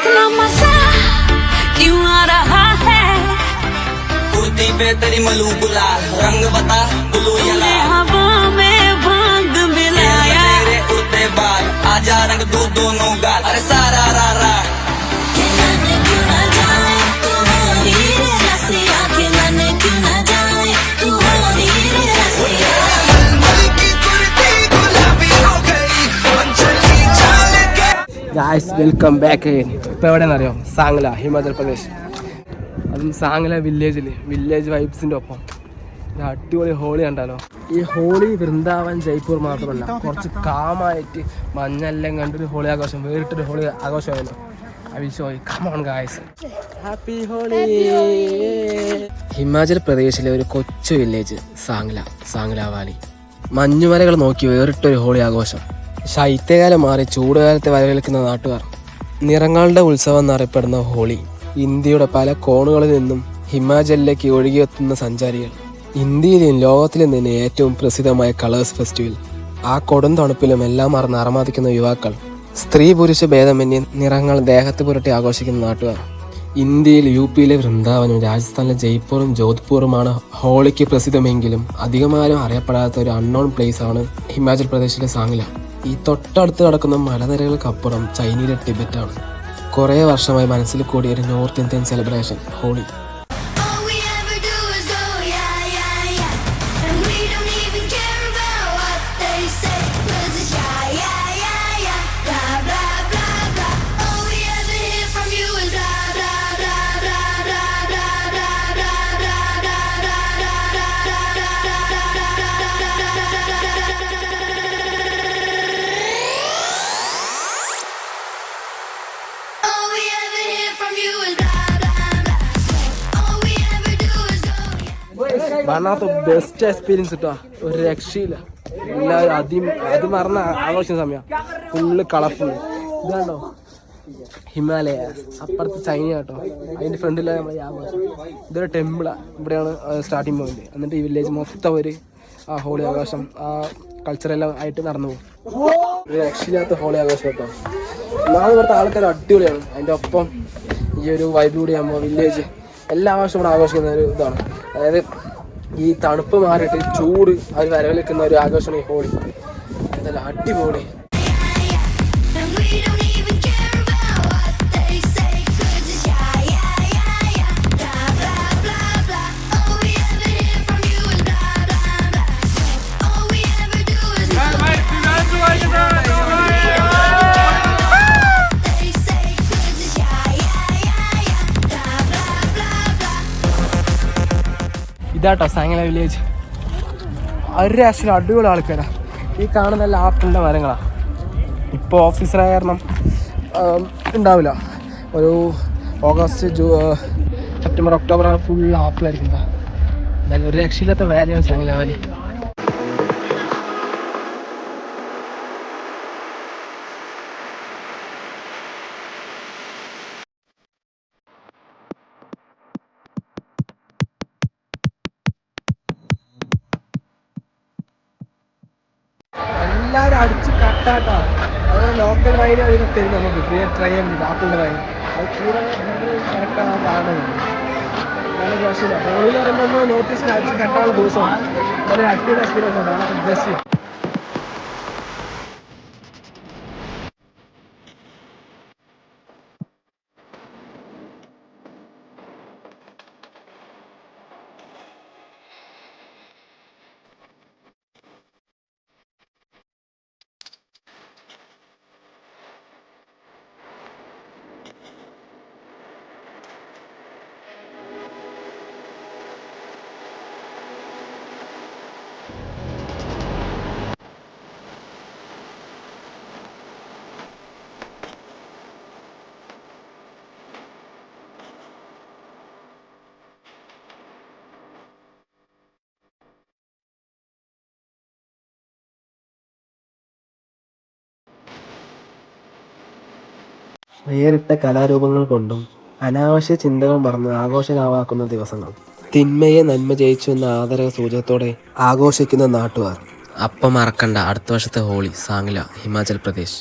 इतना मजा क्यों आ रहा है कुर्ती पे तेरी मलू गुलाल रंग बता ब्लू या लाल हवा में भांग मिलाया तेरे उड़ते बाल आजा रंग दो दोनों गाल अरे सारा रा रा क्यों ना जाए तू होरी रे रसिया खिलाने क्यों ना जाए तू होरी रे रसिया ഗായ്സ് വെൽക്കം ബാക്ക്. ഇപ്പോൾ എവിടെയെന്നറിയോ? സാംഗ്ല, ഹിമാചൽ പ്രദേശ്. അതും സാംഗ്ല വില്ലേജ് വൈബ്സിൻ്റെ ഒപ്പം ഒരു അടിപൊളി ഹോളി കണ്ടാലോ. ഈ ഹോളി വൃന്ദാവൻ ജയ്പൂർ മാത്രമല്ല, കുറച്ച് കാമായിട്ട് മഞ്ഞെല്ലാം കണ്ടൊരു ഹോളി ആഘോഷം, വേറിട്ടൊരു ഹോളി ആഘോഷമായല്ലോ. Come on guys, happy Holi. Himachal പ്രദേശിലെ ഒരു കൊച്ചു വില്ലേജ് സാംഗ്ല വാലി. മഞ്ഞുമലകൾ നോക്കി വേറിട്ടൊരു ഹോളി ആഘോഷം. ശൈത്യകാലം മാറി ചൂടുകാലത്തെ വരവേൽക്കുന്ന നാട്ടുകാർ. നിറങ്ങളുടെ ഉത്സവം എന്നറിയപ്പെടുന്ന ഹോളി ഇന്ത്യയുടെ പല കോണുകളിൽ നിന്നും ഹിമാചലിലേക്ക് ഒഴുകിയെത്തുന്ന സഞ്ചാരികൾ. ഇന്ത്യയിലെയും ലോകത്തിലും തന്നെ ഏറ്റവും പ്രസിദ്ധമായ കളേഴ്സ് ഫെസ്റ്റിവൽ. ആ കൊടും തണുപ്പിലും എല്ലാം മറന്ന് അറമാദിക്കുന്ന യുവാക്കൾ. സ്ത്രീ പുരുഷ ഭേദമന്യേ നിറങ്ങൾ ദേഹത്ത് പുരട്ടി ആഘോഷിക്കുന്ന നാട്ടുകാർ. ഇന്ത്യയിൽ യുപിയിലെ വൃന്ദാവനും രാജസ്ഥാനിലെ ജയ്പൂറും ജോധ്പൂറുമാണ് ഹോളിക്ക് പ്രസിദ്ധമെങ്കിലും അധികമാരും അറിയപ്പെടാത്ത ഒരു അൺനോൺ പ്ലേസ് ആണ് ഹിമാചൽ പ്രദേശിലെ സാംഗ്ല. ഈ തൊട്ടടുത്ത് കിടക്കുന്ന മലനിരകൾക്കപ്പുറം ചൈനയിലെ ടിബറ്റാണ്. കുറേ വർഷമായി മനസ്സിൽ കൂടിയ ഒരു നോർത്ത് ഇന്ത്യൻ സെലിബ്രേഷൻ ഹോളി. വണ്ണാത്ത ബെസ്റ്റ് എക്സ്പീരിയൻസ് കിട്ടുക, ഒരു രക്ഷയില്ല. എല്ലാവരും അതിമറന്ന ആഘോഷിക്കുന്ന സമയം. Full colourful. ഇതാണ്ടോ ഹിമാലയ, അപ്പുറത്ത് ചൈന കേട്ടോ, അതിൻ്റെ ഫ്രണ്ടിലാണ് നമ്മൾ ഈ ആഘോഷം. ഇതൊരു ടെമ്പിളാണ്, ഇവിടെയാണ് സ്റ്റാർട്ടിങ് പോയിന്റ്. എന്നിട്ട് ഈ വില്ലേജ് മൊത്തം ഒരു ആ ഹോളി ആഘോഷം, ആ കൾച്ചറെല്ലാം ആയിട്ട് നടന്നു പോകും. ഒരു രക്ഷയില്ലാത്ത ഹോളി ആഘോഷം കേട്ടോ. നാളെ ഇവിടുത്തെ ആൾക്കാർ അടിപൊളിയാണ്. അതിൻ്റെ ഒപ്പം ഈ ഒരു വൈബ് കൂടി ആകുമ്പോൾ വില്ലേജ് എല്ലാ ആഘോഷവും കൂടെ ആഘോഷിക്കുന്ന ഒരു ഇതാണ്. അതായത് ഈ തണുപ്പ് മാറിയിട്ട് ചൂട് അവർ വരവേൽക്കുന്ന ഒരു ആഘോഷമാണ് ഈ ഹോളി. എന്തായാലും അടിപൊളി. ഇതാട്ടോ സാംഗ്ല വില്ലേജ്. ഒരു രാഷ്ട്രീയ അടിപൊളി ആൾക്കാരാണ്. ഈ കാണുന്ന എല്ലാ ആപ്പിളിൻ്റെ മരങ്ങളാണ്. ഇപ്പോൾ ഓഫീസറായ കാരണം ഉണ്ടാവില്ല. ഒരു ഓഗസ്റ്റ് സെപ്റ്റംബർ ഒക്ടോബർ ഫുൾ ആപ്പിളായിരിക്കും. എന്തായാലും ഒരു രക്ഷയില്ലാത്ത വാലിയാണ് സാംഗ്ല വാലി. എല്ലാവരും അടിച്ച് കട്ടാട്ടോ. അത് ലോക്കൽ വൈൻ അതിന് തരും നമുക്ക് ഫ്രീ ട്രൈ ചെയ്യാൻ വേണ്ടി. ആപ്പിളിൻ്റെ വൈൻ അത് കൂടെ കറക്റ്റാണ് ആ കാണുന്നത്. നല്ല പ്രശ്നമില്ല. ഹോളിയിൽ പറയുമ്പോൾ നോട്ടീസിന് അടിച്ച് കട്ടാനുള്ള ദിവസമാണ്. വളരെ അടിപൊളി എക്സ്പീരിയൻസ് ഉണ്ട്. ബെസ്റ്റ്. വേറിട്ട കലാരൂപങ്ങൾ കൊണ്ടും അനാവശ്യ ചിന്തകൾ മറന്ന് ആഘോഷരാവാക്കുന്ന ദിവസങ്ങൾ. തിന്മയെ നന്മ ജയിച്ചു എന്ന ആദരവ സൂചകത്തോടെ ആഘോഷിക്കുന്ന നാട്ടുകാർ. അപ്പം മറക്കണ്ട അടുത്ത വർഷത്തെ ഹോളി സാംഗ്ല, ഹിമാചൽ പ്രദേശ്.